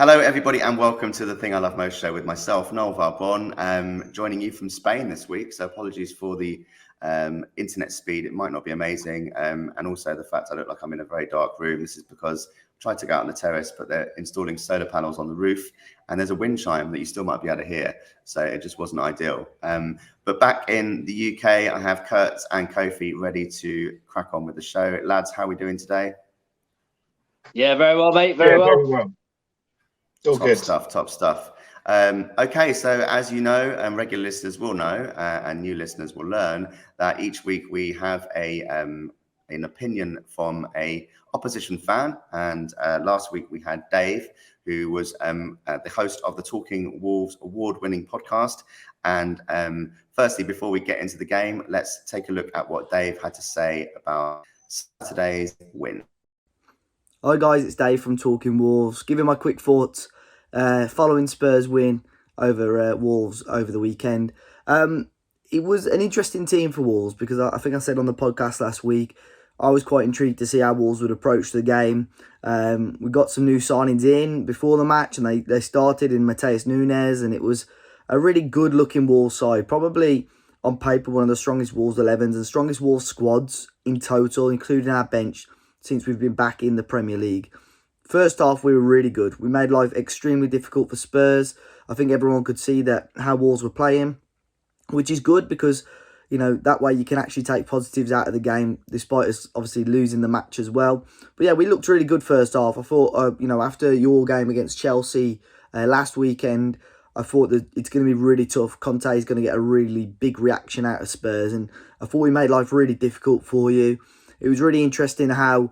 Hello, everybody, and welcome to the Thing I Love Most show with myself, Noel Varbon, joining you from Spain this week. So apologies for the internet speed. It might not be amazing. And also the fact I look like I'm in a very dark room. This is because I tried to go out on the terrace, but they're installing solar panels on the roof. And there's a wind chime that you still might be able to hear. So it just wasn't ideal. But back in the UK, I have Kurt and Kofi ready to crack on with the show. Lads, how are we doing today? Yeah, very well, mate. Very well. All top good stuff. Top stuff. Okay, so as you know, regular listeners will know, and new listeners will learn that each week we have an opinion from a opposition fan. And last week we had Dave, who was the host of the Talking Wolves award-winning podcast. And firstly, before we get into the game, let's take a look at what Dave had to say about Saturday's win. Hi guys, it's Dave from Talking Wolves. Giving my quick thoughts following Spurs win over Wolves over the weekend. It was an interesting team for Wolves because I think I said on the podcast last week, I was quite intrigued to see how Wolves would approach the game. We got some new signings in before the match and they started in Mateus Nunes, and it was a really good looking Wolves side. Probably on paper one of the strongest Wolves 11s and strongest Wolves squads in total, including our bench, since we've been back in the Premier League. First half, we were really good. We made life extremely difficult for Spurs. I think everyone could see that how Wolves were playing, which is good because, you know, that way you can actually take positives out of the game, despite us obviously losing the match as well. But yeah, we looked really good first half. I thought, after your game against Chelsea last weekend, I thought that it's going to be really tough. Conte is going to get a really big reaction out of Spurs, and I thought we made life really difficult for you. It was really interesting how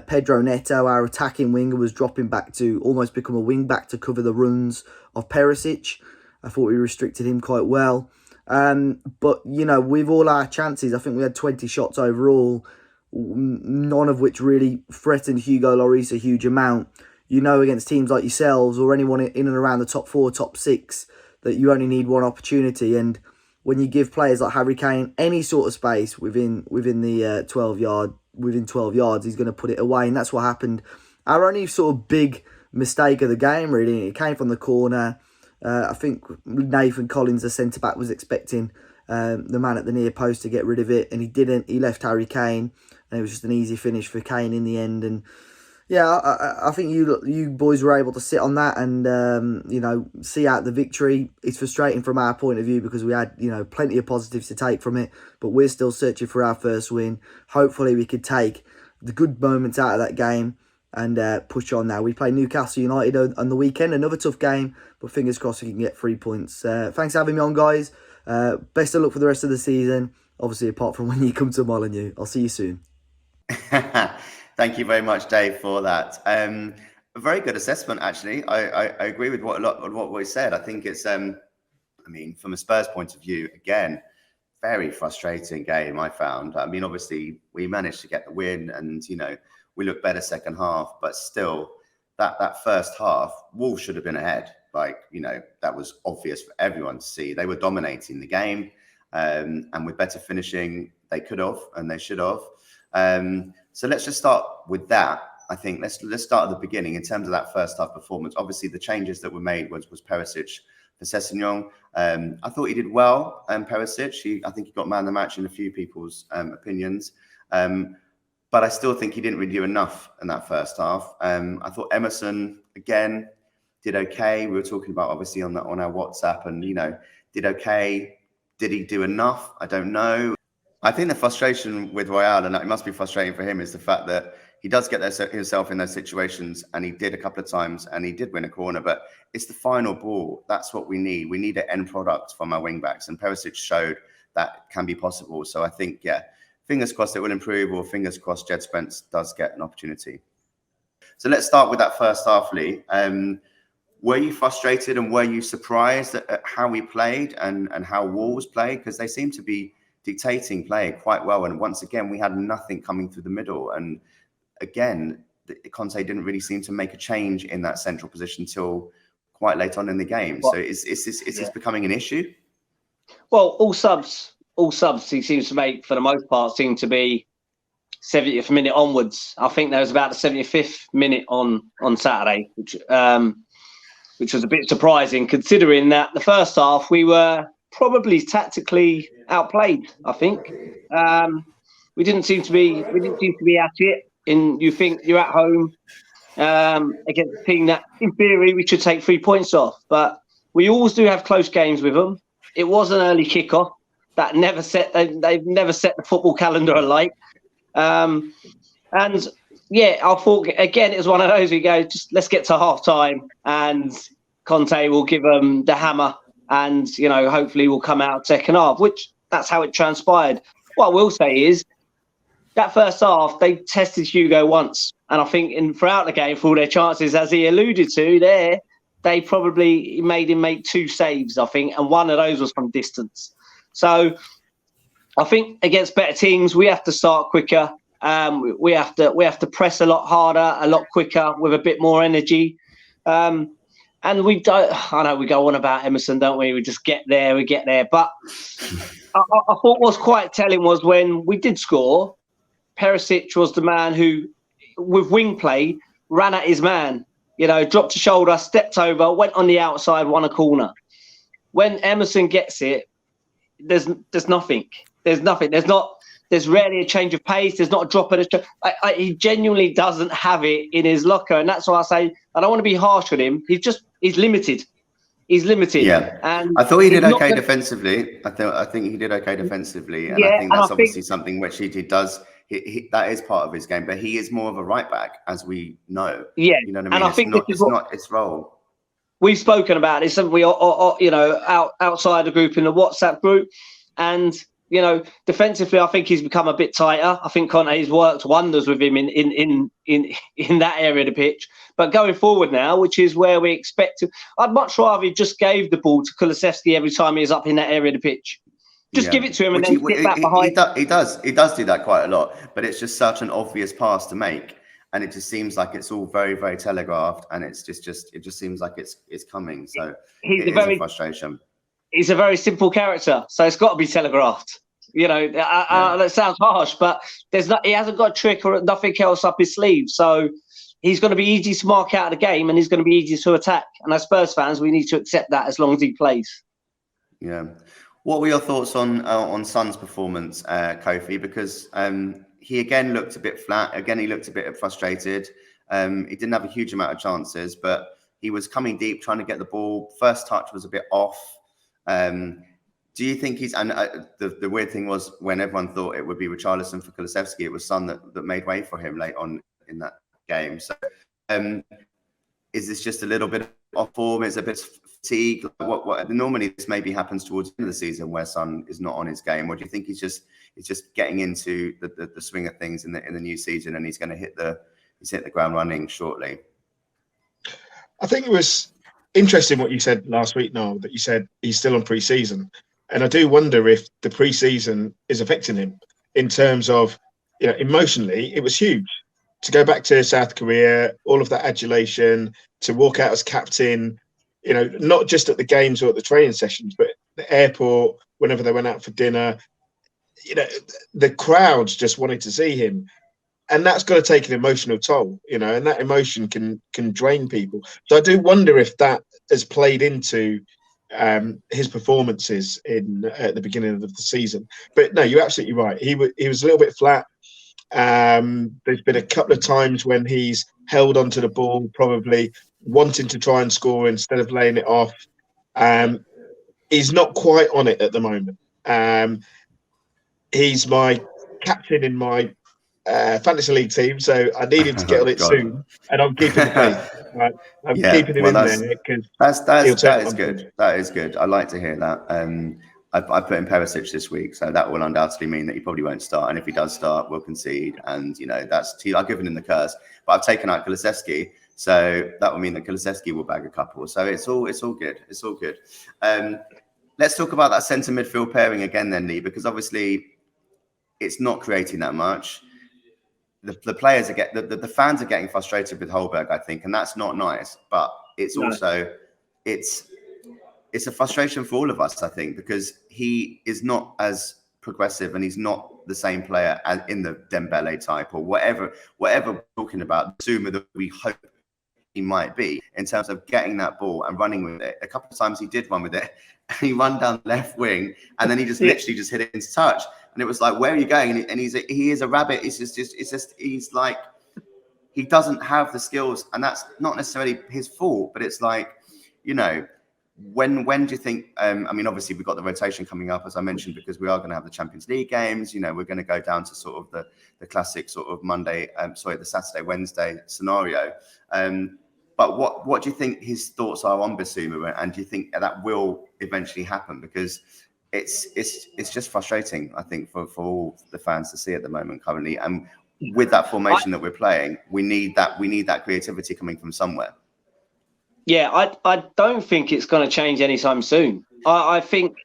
Pedro Neto, our attacking winger, was dropping back to almost become a wing back to cover the runs of Perisic. I thought we restricted him quite well. But, you know, with all our chances, I think we had 20 shots overall, none of which really threatened Hugo Lloris a huge amount. You know, against teams like yourselves or anyone in and around the top 4, top 6, that you only need one opportunity. And when you give players like Harry Kane any sort of space within the 12 yards, he's going to put it away, and that's what happened. Our only sort of big mistake of the game, really, it came from the corner. I think Nathan Collins, the centre back, was expecting the man at the near post to get rid of it, and he didn't. He left Harry Kane, and it was just an easy finish for Kane in the end. And yeah, I think you boys were able to sit on that and, see out the victory. It's frustrating from our point of view because we had, plenty of positives to take from it, but we're still searching for our first win. Hopefully we could take the good moments out of that game and push on now. We play Newcastle United on the weekend, another tough game, but fingers crossed we can get 3 points. Thanks for having me on, guys. Best of luck for the rest of the season, obviously apart from when you come to Molineux. I'll see you soon. Thank you very much, Dave, for that. A very good assessment, actually. I agree with what we said. I think it's, from a Spurs point of view, again, very frustrating game, I found. Obviously, we managed to get the win and, we looked better second half, but still, that first half, Wolves should have been ahead. That was obvious for everyone to see. They were dominating the game, and with better finishing, they could have and they should have. So let's just start with that. I think let's start at the beginning in terms of that first half performance. Obviously, the changes that were made was Perisic for Sessegnon. I thought he did well, Perisic. I think he got man of the match in a few people's opinions. But I still think he didn't really do enough in that first half. I thought Emerson, again, did okay. We were talking about, obviously, on our WhatsApp and, did okay. Did he do enough? I don't know. I think the frustration with Royale, and it must be frustrating for him, is the fact that he does get himself in those situations, and he did a couple of times, and he did win a corner, but it's the final ball. That's what we need. We need an end product from our wing-backs, and Perisic showed that can be possible. So I think, fingers crossed it will improve, or fingers crossed Jed Spence does get an opportunity. So let's start with that first half, Lee. Were you frustrated and were you surprised at how we played and how Wolves played? Because they seem to be dictating play quite well, and once again we had nothing coming through the middle, and again Conte didn't really seem to make a change in that central position till quite late on in the game. So is this becoming an issue? Well, all subs he seems to make for the most part seem to be 70th minute onwards. I think there was about the 75th minute on Saturday, which which was a bit surprising considering that the first half we were probably tactically outplayed. I think we didn't seem to be at it. You think you're at home against a team that, in theory, we should take 3 points off, but we always do have close games with them. It was an early kickoff that they've never set the football calendar alike. And yeah, I thought again it was one of those we go, just let's get to half time and Conte will give them the hammer and hopefully we'll come out second half, which that's how it transpired. What I will say is that first half they tested Hugo once, and I think throughout the game, for all their chances, as he alluded to there, they probably made him make 2 saves, I think, and one of those was from distance. So I think against better teams, we have to start quicker. We have to press a lot harder, a lot quicker, with a bit more energy. And we don't. I know we go on about Emerson, don't we? We just get there. But I thought what was quite telling was when we did score, Perisic was the man who, with wing play, ran at his man. Dropped a shoulder, stepped over, went on the outside, won a corner. When Emerson gets it, there's nothing. There's nothing. There's rarely a change of pace. There's not a drop in he genuinely doesn't have it in his locker, and that's why I say I don't want to be harsh on him. He's limited. He's limited. Yeah, and I thought he did okay defensively. I think he did okay defensively, and I think that's obviously something which he does. That is part of his game, but he is more of a right back, as we know. Yeah, you know what I mean. And I think it's not his role. We've spoken about it. Something we are, outside the group in the WhatsApp group, and defensively, I think he's become a bit tighter. I think Conte's worked wonders with him in that area of the pitch. But going forward now, which is where we expect to, I'd much rather he just gave the ball to Kulusevski every time he was up in that area of the pitch. Just give it to him and then sit back behind. He does do that quite a lot, but it's just such an obvious pass to make, and it just seems like it's all very, very telegraphed, and it just seems like it's coming. So it is a frustration. He's a very simple character, so it's got to be telegraphed. That sounds harsh, but he hasn't got a trick or nothing else up his sleeve. So he's going to be easy to mark out of the game, and he's going to be easy to attack. And as Spurs fans, we need to accept that as long as he plays. Yeah. What were your thoughts on Son's performance, Kofi? Because he again looked a bit flat. Again, he looked a bit frustrated. He didn't have a huge amount of chances, but he was coming deep, trying to get the ball. First touch was a bit off. Do you think he's? And the weird thing was when everyone thought it would be Richarlison for Kulusevski, it was Son that made way for him late on in that game. So, is this just a little bit off form? Is it a bit fatigue? What normally this maybe happens towards the end of the season where Son is not on his game, or do you think he's just getting into the swing of things in the new season and he's going to hit the ground running shortly? I think it was interesting what you said last week, Noel, that you said he's still on pre-season, and I do wonder if the pre-season is affecting him in terms of emotionally. It was huge to go back to South Korea, all of that adulation, to walk out as captain. Not just at the games or at the training sessions, but the airport, whenever they went out for dinner, the crowds just wanted to see him. And that's got to take an emotional toll, and that emotion can drain people. So I do wonder if that has played into his performances at the beginning of the season. But no, you're absolutely right. He was a little bit flat. There's been a couple of times when he's held onto the ball, probably wanting to try and score instead of laying it off. He's not quite on it at the moment. He's my captain in my fantasy league team, so I need him to get on it soon, and I'm keeping the faith. Right? I'm keeping him in there because that is good. That is good. I like to hear that. I put in Perisic this week, so that will undoubtedly mean that he probably won't start, and if he does start, we'll concede, and I've given him the curse. But I've taken out Kulusevski, so that will mean that Kulusevski will bag a couple. So it's all good. It's all good. Let's talk about that centre midfield pairing again, then, Lee, because obviously it's not creating that much. The players the fans are getting frustrated with Holberg, I think, and that's not nice. But it's also it's a frustration for all of us, I think, because he is not as progressive and he's not the same player as in the Dembele type or whatever we're talking about. Zuma that we hope he might be in terms of getting that ball and running with it. A couple of times he did run with it. He run down the left wing, and then he just literally just hit it into touch. And it was like, where are you going? And he is a rabbit. He's like, he doesn't have the skills, and that's not necessarily his fault. But it's like, you know, when do you think? I mean, obviously we've got the rotation coming up, as I mentioned, because we are going to have the Champions League games. You know, we're going to go down to sort of the classic sort of the Saturday, Wednesday scenario. But what do you think his thoughts are on Bissouma, and do you think that will eventually happen? Because it's just frustrating, I think, for all the fans to see at the moment currently. And with that formation that we're playing, we need that creativity coming from somewhere. Yeah, I don't think it's going to change anytime soon. I think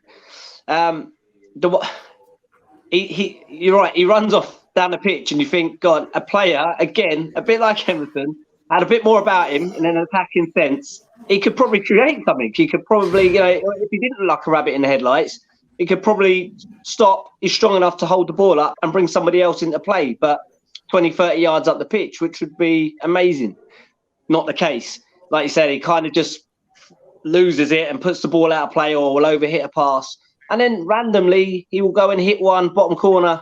you're right. He runs off down the pitch, and you think, God, a player again, a bit like Emerson, had a bit more about him in an attacking sense. He could probably create something. He could probably, you know, if he didn't look like a rabbit in the headlights, he could probably stop. He's strong enough to hold the ball up and bring somebody else into play, but 20, 30 yards up the pitch, which would be amazing. Not the case. Like you said, he kind of just loses it and puts the ball out of play, or will overhit a pass. And then randomly he will go and hit one bottom corner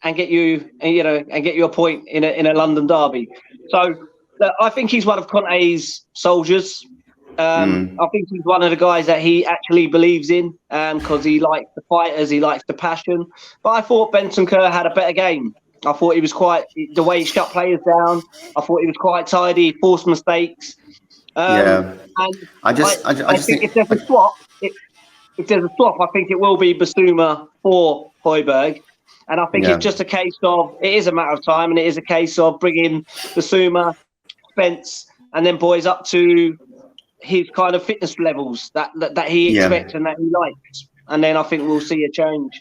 and get you, you know, and get you a point in a London derby. So I think he's one of Conte's soldiers. I think he's one of the guys that he actually believes in, because he likes the fighters, he likes the passion. But I thought Bentancur had a better game. I thought he was quite, the way he shut players down, I thought he was quite tidy, forced mistakes. And I think if there's a swap, I think it will be Bissouma for Højbjerg. And I think it's just a case of, it is a matter of time, and it is a case of bringing Bissouma, Spence, and then boys up to his kind of fitness levels that he expects and that he likes. And then I think we'll see a change.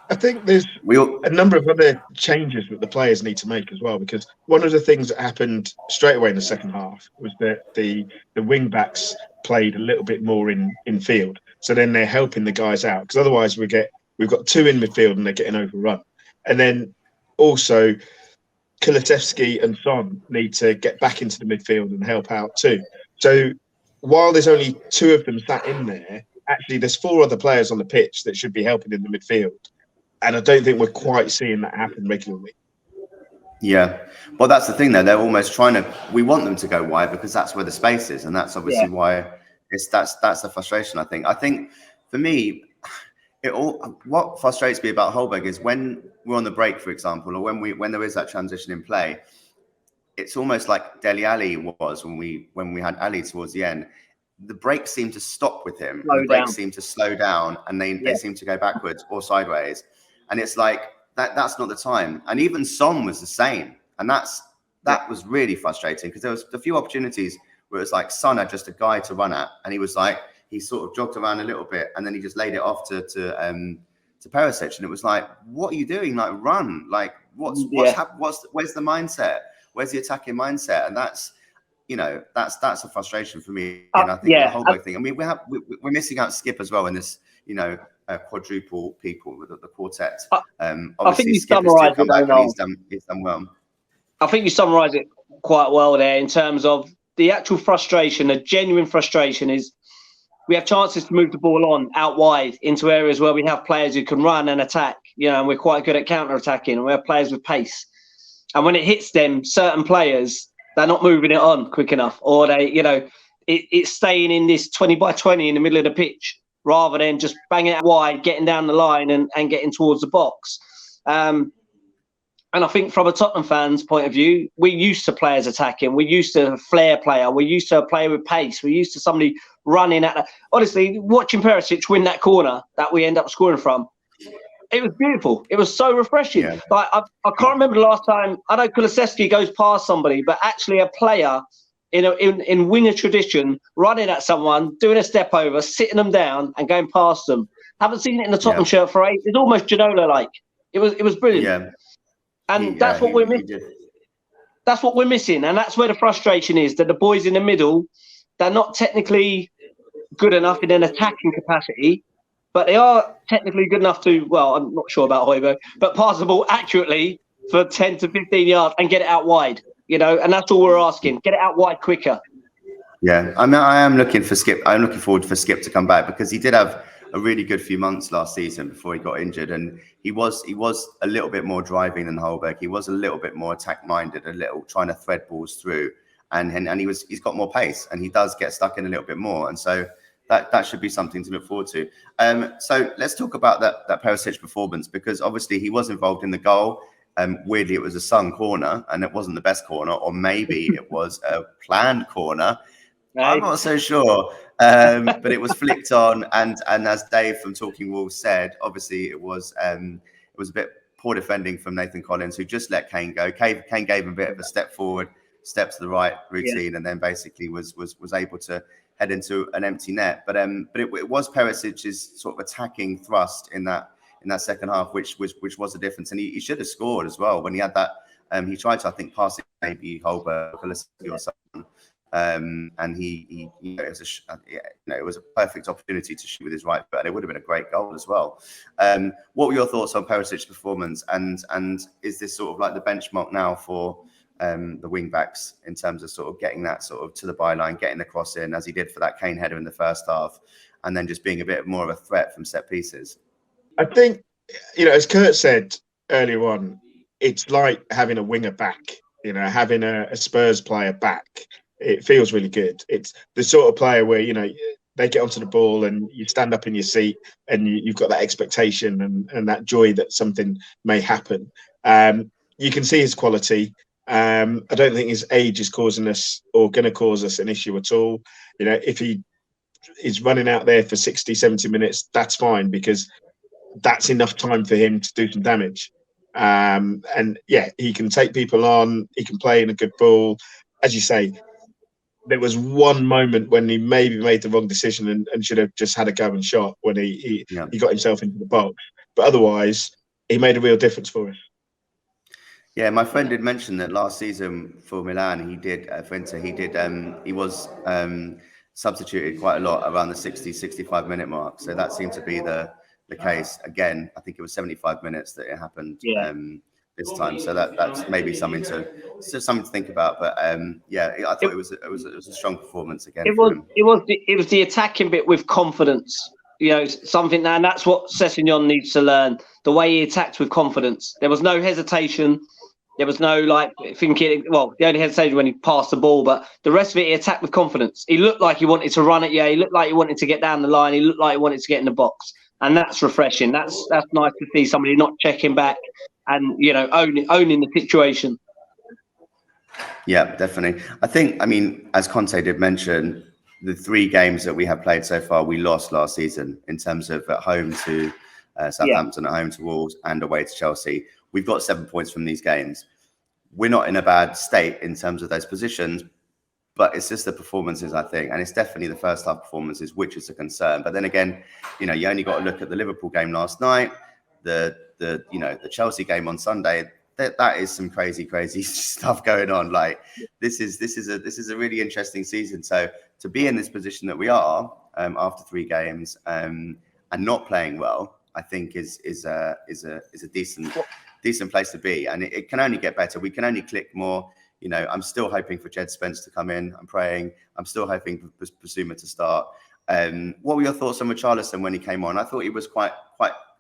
I think there's a number of other changes that the players need to make as well, because one of the things that happened straight away in the second half was that the wing backs played a little bit more in field. So then they're helping the guys out, because otherwise we've got two in midfield and they're getting overrun. And then also Kulusevski and Son need to get back into the midfield and help out too. So while there's only two of them sat in there, actually there's four other players on the pitch that should be helping in the midfield. And I don't think we're quite seeing that happen regularly. Yeah. Well, that's the thing, though. They're almost we want them to go wide because that's where the space is. And that's obviously why that's the frustration, I think. I think for me, what frustrates me about Højbjerg is when we're on the break, for example, or when there is that transition in play, it's almost like Dele Alli was when we had Ali towards the end. The brakes seem to stop with him. The brakes seem to slow down, and they seem to go backwards or sideways. And it's like that's not the time. And even Son was the same. And that was really frustrating, because there was a few opportunities where it was like Son had just a guy to run at, and he was like, he sort of jogged around a little bit, and then he just laid it off to Perisic, and it was like, what are you doing? Like, run! Like, where's the mindset? Where's the attacking mindset? And that's, you know, that's a frustration for me. And I think the whole thing. I mean, we're missing out Skip as well in this, you know, quadruple people with the quartet. Obviously, I think you Skip summarised it. He's done well. I think you summarised it quite well there in terms of the actual frustration. The genuine frustration is we have chances to move the ball on out wide into areas where we have players who can run and attack, you know, and we're quite good at counter-attacking, and we have players with pace. And when it hits them, certain players, they're not moving it on quick enough, or they, you know, it's staying in this 20 by 20 in the middle of the pitch rather than just banging it wide, getting down the line and getting towards the box. And I think from a Tottenham fan's point of view, we're used to players attacking. We're used to a flair player. We're used to a player with pace. We're used to somebody running at. Honestly, watching Perisic win that corner that we end up scoring from, it was beautiful. It was so refreshing. Yeah. Like I can't remember the last time. I know Kulusevski goes past somebody, but actually a player in winger tradition running at someone, doing a step over, sitting them down, and going past them. Haven't seen it in the Tottenham shirt for ages. It's almost Ginola-like. It was brilliant. Yeah. And that's what we're missing. That's what we're missing. And that's where the frustration is, that the boys in the middle, they're not technically good enough in an attacking capacity, but they are technically good enough to, well, I'm not sure about Højbjerg, but pass the ball accurately for 10 to 15 yards and get it out wide. and that's all we're asking. Get it out wide quicker. Yeah, I mean, I am looking for Skip. I'm looking forward for Skip to come back because he did have a really good few months last season before he got injured, and he was a little bit more driving than Holberg. He was a little bit more attack minded, a little trying to thread balls through, and he's got more pace, and he does get stuck in a little bit more, and so that should be something to look forward to. So let's talk about that Perisic performance, because obviously he was involved in the goal. Weirdly, it was a sung corner, and it wasn't the best corner, or maybe it was a planned corner. I'm not so sure, but it was flicked on, and as Dave from Talking Wolves said, obviously it was a bit poor defending from Nathan Collins, who just let Kane go. Kane gave him a bit of a step forward, step to the right routine, and then basically was able to head into an empty net. But it was Perisic's sort of attacking thrust in that second half, which was the difference, and he should have scored as well when he had that. He tried to, I think, pass it maybe Holberg or something. And it was a perfect opportunity to shoot with his right foot, and it would have been a great goal as well. What were your thoughts on Perisic's performance, and is this sort of like the benchmark now for the wing backs in terms of sort of getting that sort of to the byline, getting the cross in as he did for that Kane header in the first half, and then just being a bit more of a threat from set pieces? I think, as Kurt said earlier on, it's like having a winger back, having a Spurs player back. It feels really good. It's the sort of player where, they get onto the ball and you stand up in your seat and you've got that expectation and that joy that something may happen. You can see his quality. I don't think his age is causing us or going to cause us an issue at all. If he is running out there for 60, 70 minutes, that's fine, because that's enough time for him to do some damage. And yeah, he can take people on. He can play in a good ball. As you say, there was one moment when he maybe made the wrong decision and should have just had a go and shot when he got himself into the box. But otherwise, he made a real difference for us. Yeah, my friend did mention that last season for Milan, he was substituted quite a lot around the 60, 65 minute mark. So that seemed to be the case. Again, I think it was 75 minutes that it happened this time. So that's maybe something to think about. But I thought it was a strong performance again. It was the attacking bit with confidence. Something, and that's what Sessegnon needs to learn. The way he attacked with confidence. There was no hesitation. There was no thinking. Well, the only hesitation when he passed the ball, but the rest of it, he attacked with confidence. He looked like he wanted to run it. Yeah, he looked like he wanted to get down the line. He looked like he wanted to get in the box, and that's refreshing. That's nice to see somebody not checking back and owning the situation. Yeah, definitely. I mean, as Conte did mention, the 3 games that we have played so far, we lost last season in terms of at home to Southampton, at home to Wolves, and away to Chelsea. We've got 7 points from these games. We're not in a bad state in terms of those positions, but it's just the performances, I think. And it's definitely the first half performances, which is a concern. But then again, you only got to look at the Liverpool game last night, the Chelsea game on Sunday. That is some crazy stuff going on. Like this is a really interesting season. So to be in this position that we are after 3 games and not playing well, I think is a decent place to be, and it can only get better. We can only click more. I'm still hoping for Jed Spence to come in. I'm praying. I'm still hoping for Basuma to start. What were your thoughts on Richarlison when he came on? I thought he was quite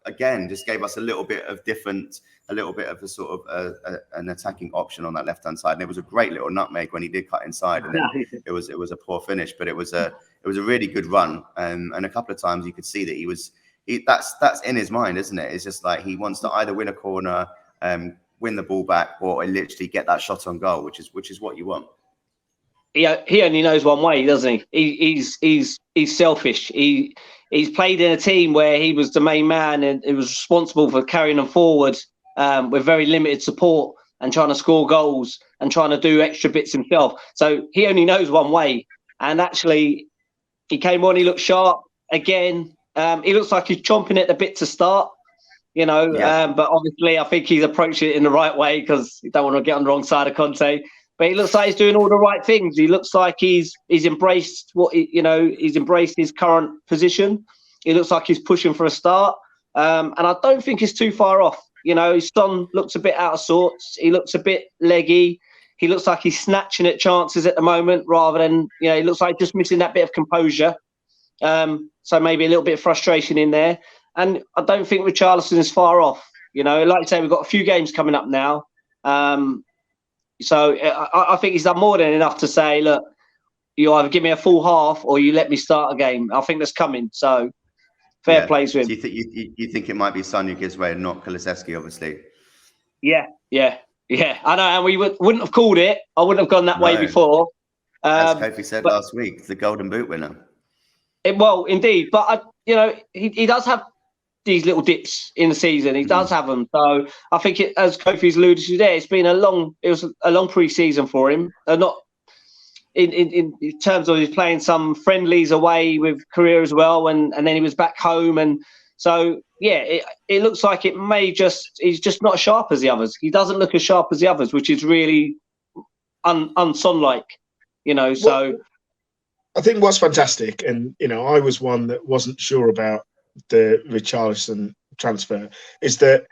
again, just gave us a little bit of a sort of an attacking option on that left hand side. And it was a great little nutmeg when he did cut inside, and then it was a poor finish, but it was a really good run. And a couple of times you could see that that's in his mind, isn't it? It's just like he wants to either win a corner, win the ball back, or literally get that shot on goal, which is what you want. He only knows one way, doesn't he? He's selfish. He's played in a team where he was the main man and he was responsible for carrying them forward with very limited support and trying to score goals and trying to do extra bits himself. So he only knows one way. And actually, he came on. He looked sharp again. He looks like he's chomping at the bit to start. But obviously, I think he's approaching it in the right way because he don't want to get on the wrong side of Conte. But he looks like he's doing all the right things. He looks like he's embraced he's embraced his current position. He looks like he's pushing for a start, and I don't think he's too far off. His son looks a bit out of sorts. He looks a bit leggy. he looks like he's snatching at chances at the moment rather than, he looks like just missing that bit of composure. So maybe a little bit of frustration in there. And I don't think Richarlison is far off. Like I say, we've got a few games coming up now. So I think he's done more than enough to say, look, you either give me a full half or you let me start a game. I think that's coming. So fair play to him. So you think it might be Son who gives way and not Kulusevski, obviously? Yeah. I know, and we wouldn't have called it. I wouldn't have gone that way before. As Kofi said last week, the Golden Boot winner. Well, indeed, but he does have these little dips in the season. He does have them. So I think, as Kofi's alluded to there, it was a long pre-season for him. Not in terms of he's playing some friendlies away with Korea as well, and then he was back home, and so it looks like he's just not as sharp as the others. He doesn't look as sharp as the others, which is really un-Son-like, So I think what's fantastic, and I was one that wasn't sure about the Richarlison transfer, is that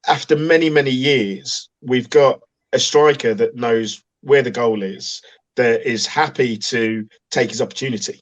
after many, many years, we've got a striker that knows where the goal is, that is happy to take his opportunity.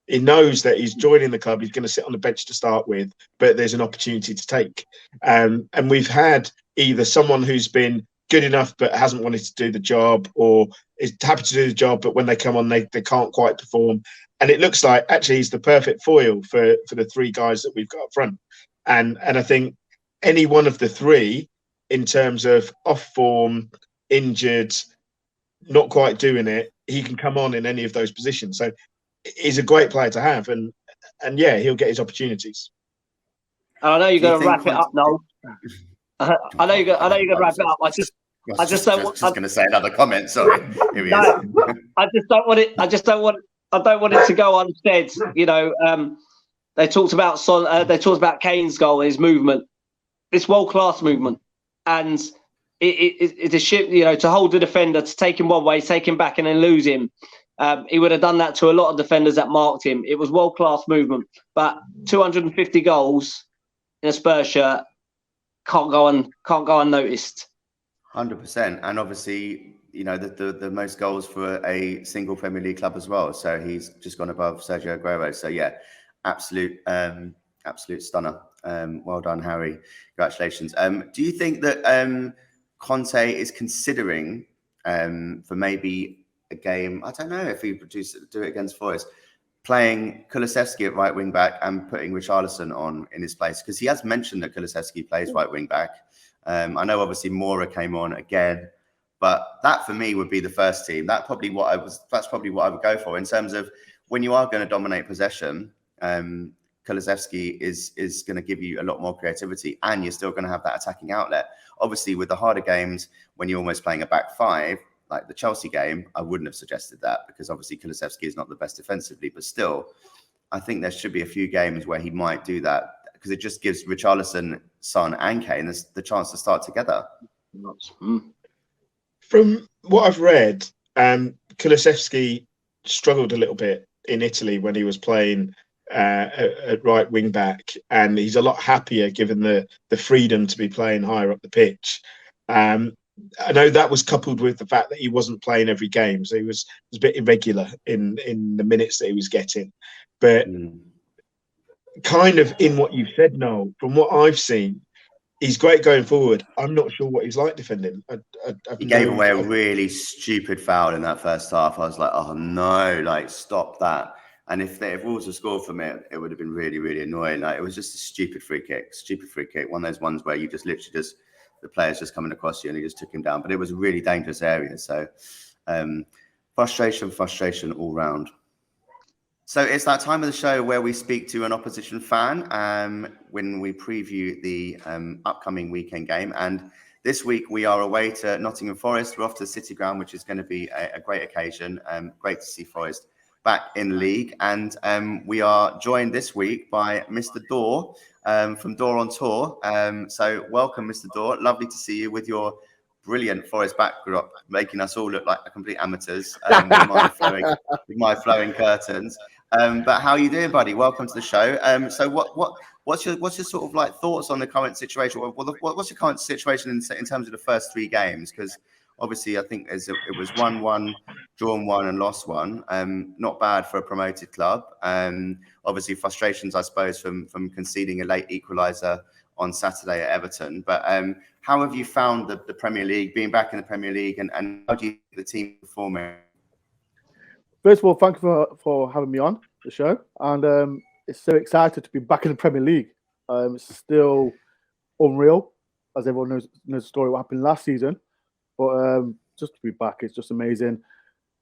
He knows that he's joining the club, he's going to sit on the bench to start with, but there's an opportunity to take. And we've had either someone who's been good enough but hasn't wanted to do the job, or is happy to do the job, but when they come on, they can't quite perform. And it looks like actually he's the perfect foil for the three guys that we've got up front. And I think any one of the three, in terms of off form, injured, not quite doing it, he can come on in any of those positions. So he's a great player to have, and he'll get his opportunities. I know you're going to wrap it up, Noel. I know you're going to wrap it up. I just don't want. Just going to say another comment. Sorry. Here he is. I don't want it to go unsaid. They talked about they talked about Kane's goal and his movement. It's world-class movement, and it's a shit. To hold the defender, to take him one way, take him back, and then lose him. He would have done that to a lot of defenders that marked him. It was world-class movement, but 250 goals in a Spurs shirt can't go unnoticed. 100%, and obviously, the most goals for a single Premier League club as well. So he's just gone above Sergio Aguero. So absolute stunner. Well done, Harry. Congratulations. Do you think that Conte is considering for maybe a game? I don't know if he do it against Forest, playing Kulusevski at right wing back and putting Richarlison on in his place, because he has mentioned that Kulusevski plays right wing back. I know obviously Mora came on again, but that for me would be the first team. That's probably what I would go for in terms of when you are going to dominate possession. Kulusevski is going to give you a lot more creativity, and you're still going to have that attacking outlet. Obviously, with the harder games, when you're almost playing a back five, like the Chelsea game, I wouldn't have suggested that, because obviously Kulusevski is not the best defensively, but still, I think there should be a few games where he might do that, because it just gives Richarlison, Son and Kane the chance to start together. From what I've read, Kulusevski struggled a little bit in Italy when he was playing at right wing back, and he's a lot happier given the freedom to be playing higher up the pitch. I know that was coupled with the fact that he wasn't playing every game, so he was a bit irregular in the minutes that he was getting. But kind of in what you said, Noel, from what I've seen, he's great going forward. I'm not sure what he's like defending. He gave away a really stupid foul in that first half. I was like, oh no, like stop that. And if Wolves had scored from it, it would have been really, really annoying. Like, it was just a stupid free kick. One of those ones where you just literally the player's just coming across you and he just took him down. But it was a really dangerous area. So frustration all round. So it's that time of the show where we speak to an opposition fan when we preview the upcoming weekend game. And this week we are away to Nottingham Forest. We're off to the City Ground, which is going to be a great occasion. Great to see Forest back in the league. And we are joined this week by Mr. Dorr from Dorr on Tour. So welcome, Mr. Dorr. Lovely to see you with your brilliant Forest backdrop, making us all look like complete amateurs with my flowing curtains. But how are you doing, buddy? Welcome to the show. So what's your sort of like thoughts on the current situation? What's your current situation in terms of the first three games? Because obviously I think it was 1-1, drawn 1 and lost 1. Not bad for a promoted club. Obviously frustrations, I suppose, from conceding a late equaliser on Saturday at Everton. But how have you found the Premier League, being back in the Premier League, and how do you think the team performing? First of all, thank you for having me on the show, and it's so excited to be back in the Premier League. It's still unreal, as everyone knows the story what happened last season, but just to be back, it's just amazing.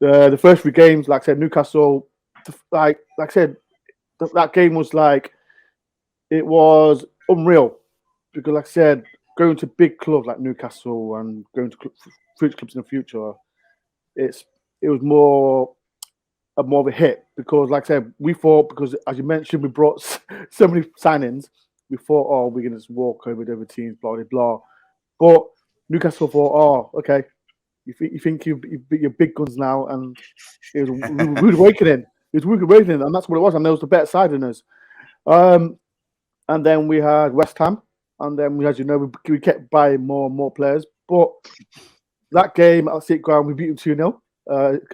The first 3 games, like I said, Newcastle, like I said, that game was like, it was unreal, because like I said, going to big clubs like Newcastle and going to future clubs in the future, it was more of a hit, because like I said, we thought, because as you mentioned, we brought so many signings, we thought, oh, we're gonna just walk over the other teams, blah blah blah. But Newcastle thought, oh, okay, you think you're big guns now, and it was rude awakening. It was rude awakening, and that's what it was. And there was the better side in us. And then we had West Ham, and then we, as you know, we kept buying more and more players. But that game at City Ground, we beat them 2-0.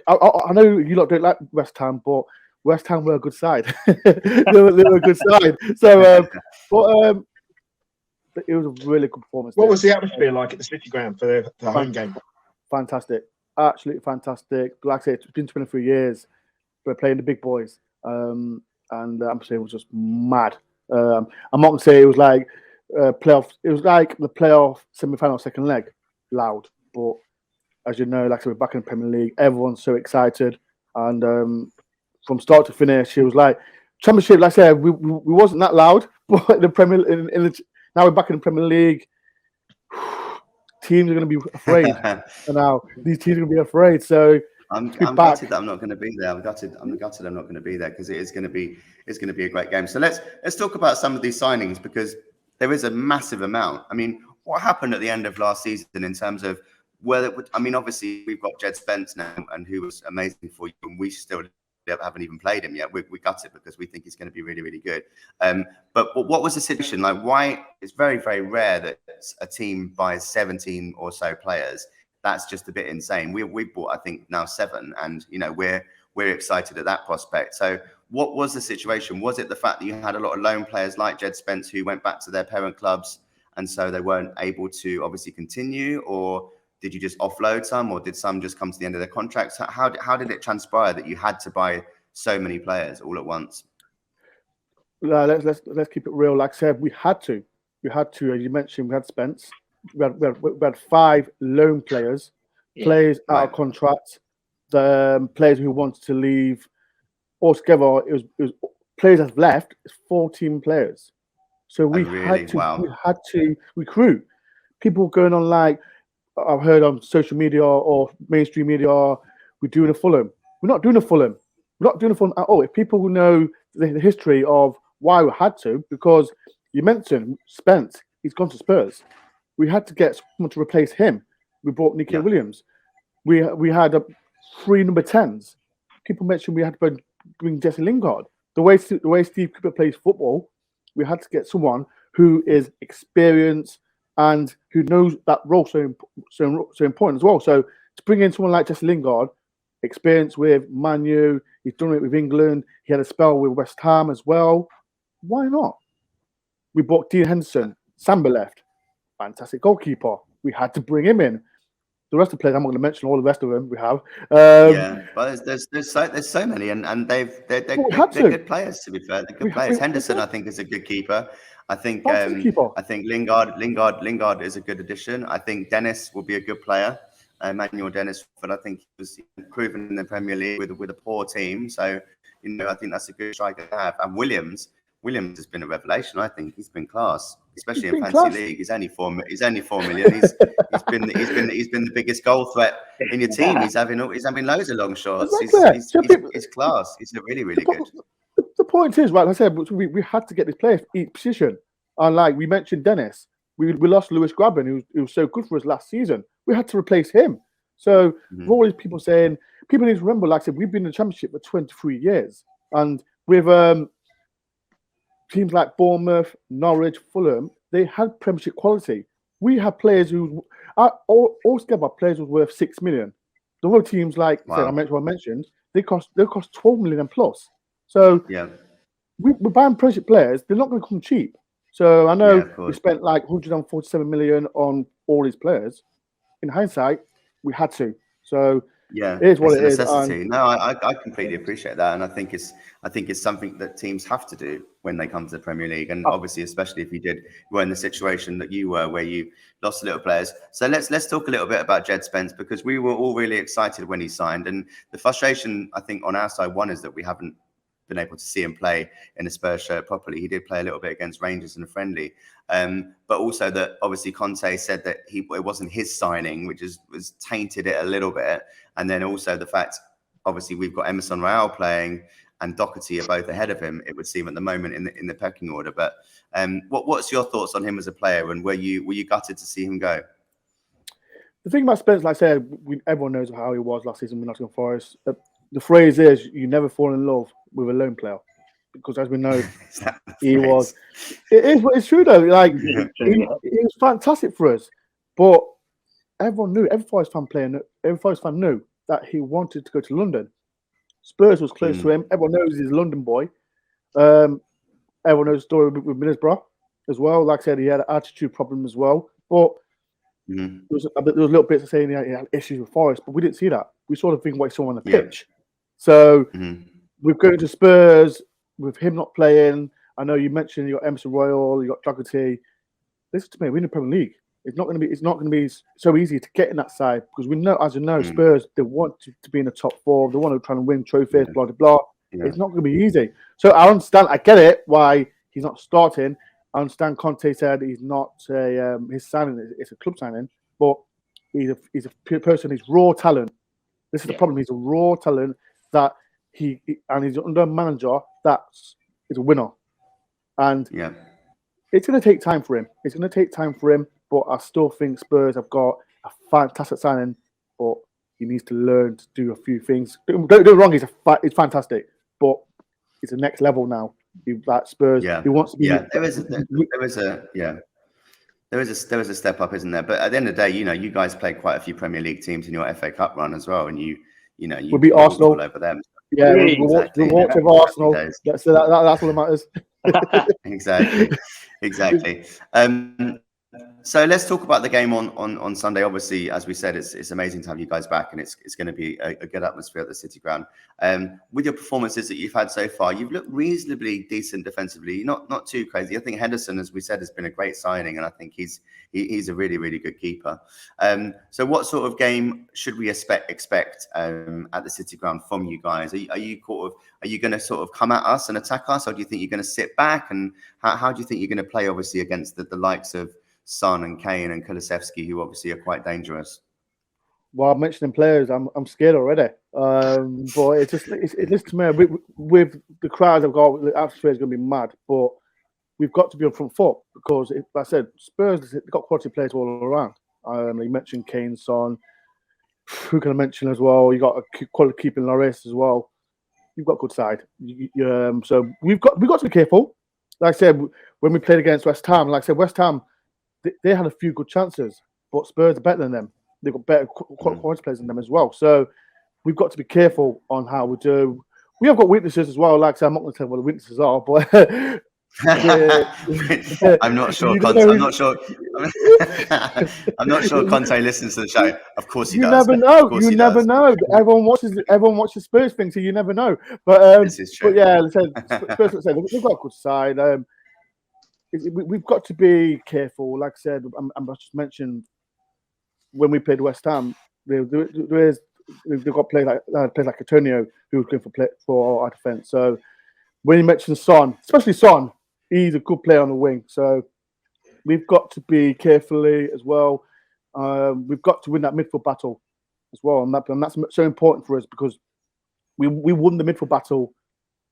I know you lot don't like West Ham, but West Ham were a good side. they were a good side. So, but it was a really good performance. What was the atmosphere like at the City Ground for the home game? Fantastic, absolutely fantastic. Like I said, it's been 23 years. We're playing the big boys, and the atmosphere was just mad. I'm not gonna say it was like playoff. It was like the playoff semi-final second leg, loud. But as you know, like I said, we're back in the Premier League. Everyone's so excited, and from start to finish, it was like Championship. Like I said, we wasn't that loud, but the Premier now we're back in the Premier League. Teams are going to be afraid, and now these teams are going to be afraid. So I'm gutted that I'm not going to be there. I'm gutted I'm not going to be there, because it's going to be a great game. So let's talk about some of these signings, because there is a massive amount. I mean, what happened at the end of last season in terms of whether, I mean, obviously we've got Jed Spence now, and who was amazing for you, and we still haven't even played him yet. We got it because we think he's going to be really, really good. But what was the situation like? Why? It's very, very rare that a team buys 17 or so players. That's just a bit insane. We bought, I think, now 7, and you know we're excited at that prospect. So what was the situation? Was it the fact that you had a lot of loan players like Jed Spence who went back to their parent clubs, and so they weren't able to obviously continue, or did you just offload some, or did some just come to the end of their contracts? How did it transpire that you had to buy so many players all at once? Let's keep it real. Like I said, we had to. As you mentioned, we had Spence. We had 5 loan players, players out of contract, the players who wanted to leave. Altogether, it was players that have left. It's 14 players. So we had to recruit. People going on, like I've heard on social media or mainstream media, we're doing a Fulham. We're not doing a Fulham. We're not doing a Fulham at all. If people who know the history of why we had to, because you mentioned Spence, he's gone to Spurs. We had to get someone to replace him. We brought Nicky Williams. We had 3 number 10s. People mentioned we had to bring Jesse Lingard. The way Steve Cooper plays football, we had to get someone who is experienced and who knows that role so important as well. So to bring in someone like Jesse Lingard, experience with Man U, he's done it with England, he had a spell with West Ham as well. Why not? We bought Dean Henderson. Samba left. Fantastic goalkeeper. We had to bring him in. The rest of the players, I'm not going to mention all the rest of them we have. But there's so many, and they're good players, to be fair. They're good players. Henderson, I think, is a good keeper. I think Lingard is a good addition. I think Dennis will be a good player, Emmanuel Dennis, but I think he was proven in the Premier League with a poor team. So, you know, I think that's a good striker to have. And Williams has been a revelation. I think he's been class, especially in fantasy league. He's only 4 million. He's been the biggest goal threat in your team. He's having loads of long shots. Exactly. He's class. He's really, really good. The point is, right, like I said, we had to get this player for each position. And like we mentioned Dennis, we lost Lewis Grabban, who was so good for us last season. We had to replace him. So with all these people saying, people need to remember, like I said, we've been in the Championship for 23 years. And with teams like Bournemouth, Norwich, Fulham, they had Premiership quality. we have players who altogether players who were worth 6 million. The other teams, like I mentioned, they cost 12 million and plus. So Yeah. we're buying project players. They're not going to come cheap. So I know we course. spent like 147 million on all these players. In hindsight, we had to. So Yeah, it is what it's a it is. necessity. No, I completely appreciate that, and I think it's something that teams have to do when they come to the Premier League, and obviously, especially if you were in the situation that you were, where you lost a little players. So let's talk a little bit about Jed Spence, because we were all really excited when he signed, and the frustration I think on our side, one, is that we haven't been able to see him play in a Spurs shirt properly. He did play a little bit against Rangers in a friendly, but also that obviously Conte said that it wasn't his signing, which was tainted it a little bit. And then also the fact, obviously, we've got Emerson Royale playing and Doherty are both ahead of him, it would seem, at the moment in the pecking order. But what's your thoughts on him as a player, and were you gutted to see him go? The thing about Spence, like I said, everyone knows how he was last season with Nottingham Forest. The phrase is, you never fall in love with a lone player, because as we know, he was. It's true though. Like he was fantastic for us, but everyone knew. Every Forest fan knew that he wanted to go to London. Spurs was close to him. Everyone knows he's a London boy. Everyone knows the story with Middlesbrough as well. Like I said, he had an attitude problem as well, but. There was little bits of saying he had issues with Forest, but we didn't see that. We saw the thing what he saw on the pitch. So we're going to Spurs with him not playing. I know you mentioned you got Emerson Royal, you got Doherty. Listen to me, we're in the Premier League. It's not going to be so easy to get in that side, because we know, as you know, Spurs, they want to be in the top four. They want to try and win trophies, blah blah blah. Yeah. It's not going to be easy. So I understand. I get it why he's not starting. I understand Conte said he's not his signing. It's a club signing, but he's a person. He's raw talent. This is the problem. He's a raw talent that he's under a manager that's a winner, and it's going to take time for him. It's going to take time for him, but I still think Spurs have got a fantastic signing, but he needs to learn to do a few things. Don't get me wrong. He's fantastic, but it's the next level now. Like Spurs, he wants to be. There is a step up, isn't there? But at the end of the day, you guys played quite a few Premier League teams in your FA Cup run as well, and you beat Arsenal all over them. Yeah, we walked with Arsenal. That's all that matters. Exactly. So let's talk about the game on Sunday. Obviously, as we said, it's amazing to have you guys back, and it's going to be a good atmosphere at the City Ground. With your performances that you've had so far, you've looked reasonably decent defensively, not too crazy. I think Henderson, as we said, has been a great signing, and I think he's a really, really good keeper. So what sort of game should we expect at the City Ground from you guys? Are you going to sort of come at us and attack us, or do you think you're going to sit back? And how do you think you're going to play, obviously, against the likes of Son and Kane and Kulusevski, who obviously are quite dangerous? Well, I'm mentioning players. I'm scared already. But it's just to me, with the crowds I've got, the atmosphere is going to be mad. But we've got to be on front foot, because, like I said, Spurs, they've got quality players all around. You mentioned Kane, Son. Who can I mention as well? You got a quality keeper in Lloris as well. You've got a good side. So we've got to be careful. Like I said, when we played against West Ham, West Ham, they had a few good chances, but Spurs are better than them. They've got better quality players than them as well. So we've got to be careful on how we do. We have got weaknesses as well. Like I said, I'm not going to tell you what the weaknesses are, but I'm not sure. I'm not sure Conte listens to the show. Of course he does. You never know. You never know. Everyone watches Spurs thing, so you never know. But this is true. But yeah, Spurs, they've got a good side. We've got to be careful. Like I said, I just mentioned when we played West Ham, they've got players like Antonio who was going for our defence. So when you mention Son, especially Son, he's a good player on the wing. So we've got to be carefully as well. We've got to win that midfield battle as well, and that's so important for us, because we won the midfield battle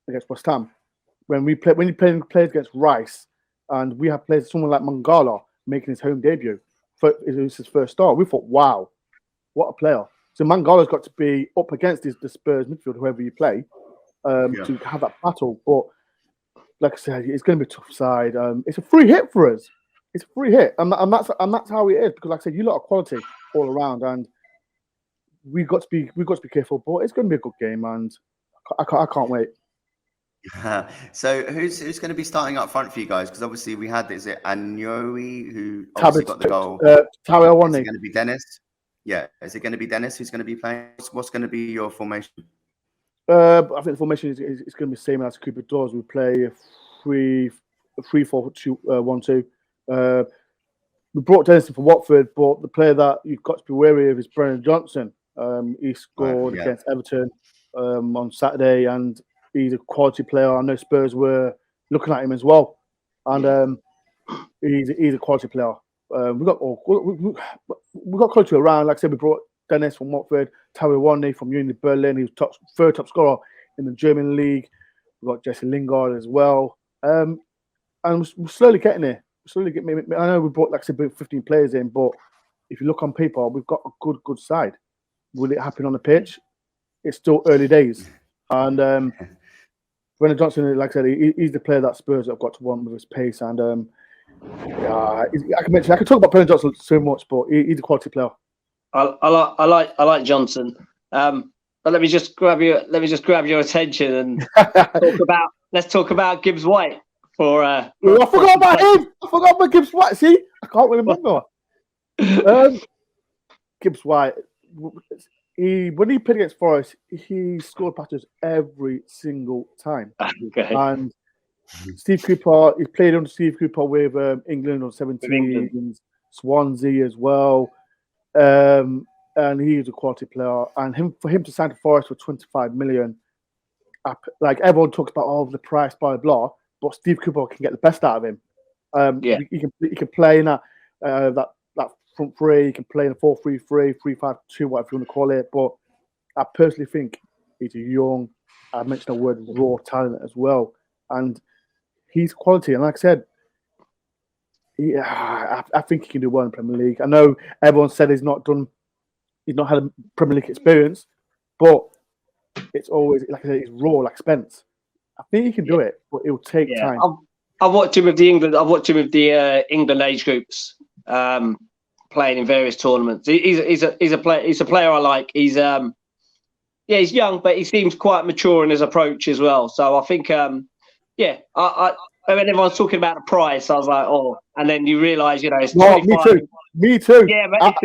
against West Ham when you play against Rice. And we have played someone like Mangala making his home debut. It was his first start. We thought, wow, what a player. So Mangala's got to be up against the Spurs midfield, whoever you play, to have that battle. But like I said, it's going to be a tough side. It's a free hit for us. it's a free hit, and that's how it is. Because, like I said, you lot are quality all around, and we've got to be careful. But it's going to be a good game, and I can't wait. So who's going to be starting up front for you guys? Because obviously we had, is it Anyoe who obviously got the goal? Is it going to be Dennis? Yeah, is it going to be Dennis who's going to be playing? What's going to be your formation? I think the formation is going to be the same as Cooper does. We play a 3-4-2-1-2. We brought Dennis in for Watford, but the player that you've got to be wary of is Brennan Johnson. He scored against Everton on Saturday, and he's a quality player. I know Spurs were looking at him as well, and he's a quality player. We got quality around. Like I said, we brought Dennis from Watford, Tawiwani from Union Berlin, who's third top scorer in the German league. We've got Jesse Lingard as well, and we're slowly getting there. I know we brought, like I said, 15 players in, but if you look on paper, we've got a good side. Will it happen on the pitch? It's still early days, and Brennan Johnson, like I said, he's the player that Spurs have got to want with his pace, and I can talk about Brennan Johnson so much, but he's a quality player. I like Johnson. But let me just grab your attention and let's talk about Gibbs White. I forgot about him. I forgot about Gibbs White. See, I can't remember. Gibbs White. When he played against Forest, he scored patches every single time. Okay. And Steve Cooper, he played under Steve Cooper with England on 17, Swansea as well. And he's a quality player. And for him to sign to Forest for 25 million, like everyone talks about, the price, blah, blah, but Steve Cooper can get the best out of him. He can play in that front three. He can play in a 4-3-3, 3-5-2, whatever you want to call it. But I personally think he's a young, I mentioned the word raw talent as well, and he's quality. And like I said, I think he can do well in the Premier League. I know everyone said he's not had a Premier League experience, but it's always, like I said, it's raw like Spence. I think he can do it, but it will take time. I've watched him with the England age groups, playing in various tournaments. He's a player I like. He's he's young, but he seems quite mature in his approach as well. So I think when everyone's talking about the price, I was like, and then you realise, it's 25. Me too. Yeah, but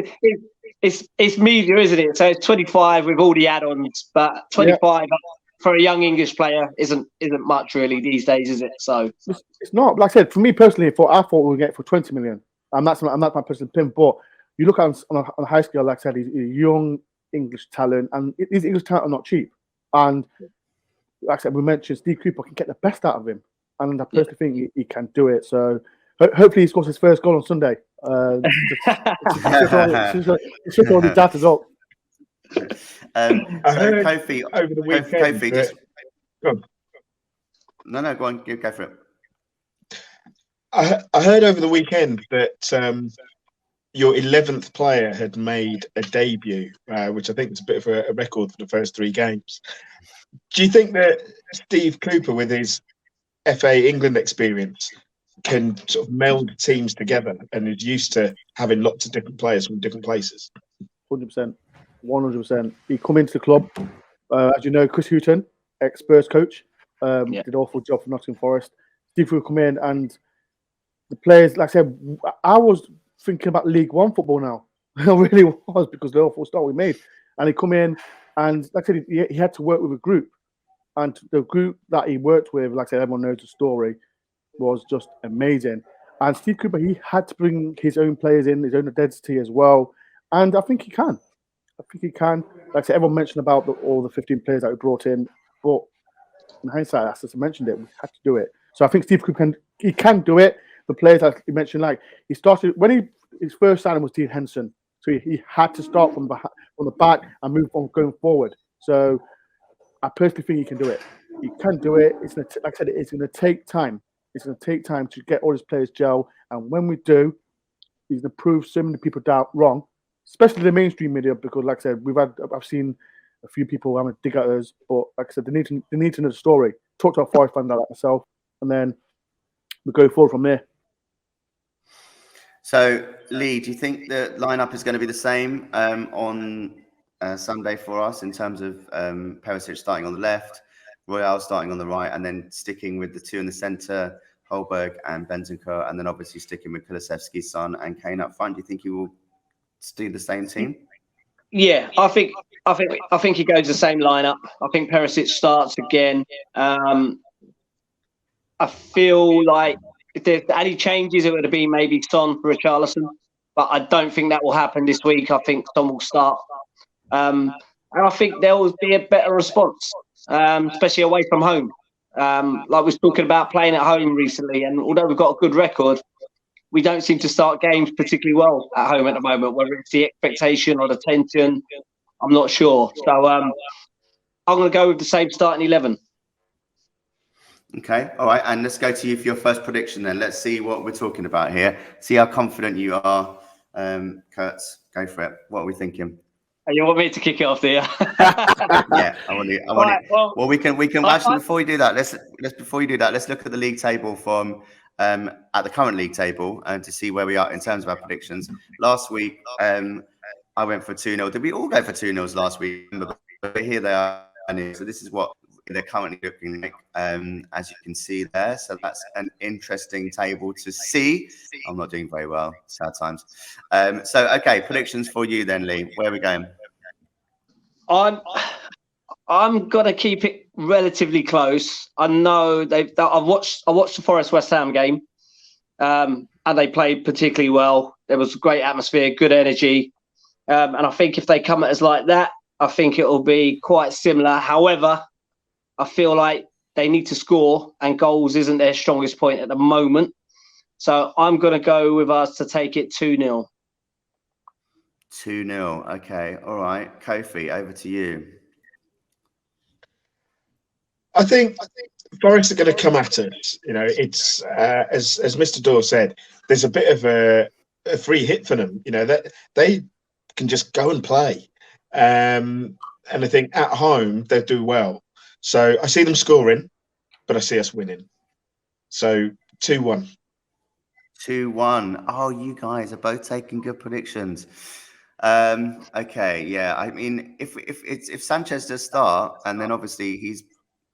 it's media, isn't it? So it's 25 with all the add-ons, but 25 for a young English player isn't much really these days, is it? So it's not. Like I said, for me personally, I thought we would get for 20 million. And that's my personal opinion. But you look at on a high scale, like I said, he's a young English talent, and these English talent are not cheap. And like I said, we mentioned Steve Cooper can get the best out of him, and I personally think he can do it. So hopefully he scores his first goal on Sunday. It's just all the data up. Kofi, over the weekend. Kofi, go on. No, go on, go for it. I heard over the weekend that your 11th player had made a debut, which I think is a bit of a record for the first 3 games. Do you think that Steve Cooper, with his FA England experience, can sort of meld teams together and is used to having lots of different players from different places? 100%. 100%. He come into the club, as you know, Chris Hughton, ex-Spurs coach, did an awful job for Nottingham Forest. Steve Cooper come in, and the players, like I said, I was thinking about League One football now. I really was, because the awful start we made. And he come in, and like I said, he had to work with a group. And the group that he worked with, like I said, everyone knows the story, was just amazing. And Steve Cooper, he had to bring his own players in, his own identity as well. And I think he can. Like I said, everyone mentioned about all the 15 players that we brought in. But in hindsight, as I mentioned it, we had to do it. So I think Steve Cooper can do it. The players that he mentioned, like he started when his first signing was Dean Henson, so he had to start from the back and move on going forward. So I personally think he can do it. He can do it. Like I said, it's going to take time. It's going to take time to get all his players gel, and when we do, he's going to prove so many people wrong, especially the mainstream media. Because, like I said, I've seen a few people having a dig at us, but like I said, they need to know the story. Talk to a Forest fan like myself, and then we go forward from there. So, Lee, do you think the lineup is going to be the same on Sunday for us in terms of Perisic starting on the left, Royale starting on the right, and then sticking with the two in the centre, Holberg and Bentancur, and then obviously sticking with Kulusevski, Son, and Kane up front? Do you think he will do the same team? Yeah, I think he goes the same lineup. I think Perisic starts again. I feel like if there's any changes, it would have been maybe Son for Richarlison, but I don't think that will happen this week. I think Son will start, and I think there will be a better response, especially away from home. Like we was talking about playing at home recently, and although we've got a good record, we don't seem to start games particularly well at home at the moment. Whether it's the expectation or the tension, I'm not sure. So I'm going to go with the same starting 11. Okay, all right, and let's go to you for your first prediction then. Let's see what we're talking about here. See how confident you are. Kurtz, go for it. What are we thinking? You want me to kick it off there? Yeah, I want it. Right, well, we can actually before you do that, let's look at the league table from at the current league table and to see where we are in terms of our predictions. Last week, I went for 2-0. Did we all go for 2-0 last week? But here they are. So this is what they're currently looking like, as you can see there. So that's an interesting table to see. I'm not doing very well. Sad times. So, okay, predictions for you then, Lee. Where are we going? I'm gonna keep it relatively close. I know I watched the Forest West Ham game, and they played particularly well. There was a great atmosphere, good energy, and I think if they come at us like that, I think it will be quite similar. However, I feel like they need to score, and goals isn't their strongest point at the moment. So I'm going to go with us to take it 2-0. 2-0. Okay. All right. Kofi, over to you. I think Forest are going to come at us. You know, it's as Mr. Dorr said, there's a bit of a free hit for them. You know, that they can just go and play. And I think at home they'll do well. So I see them scoring, but I see us winning. So 2-1. 2-1. Oh, you guys are both taking good predictions. Okay, yeah. I mean, if Sanchez does start, and then obviously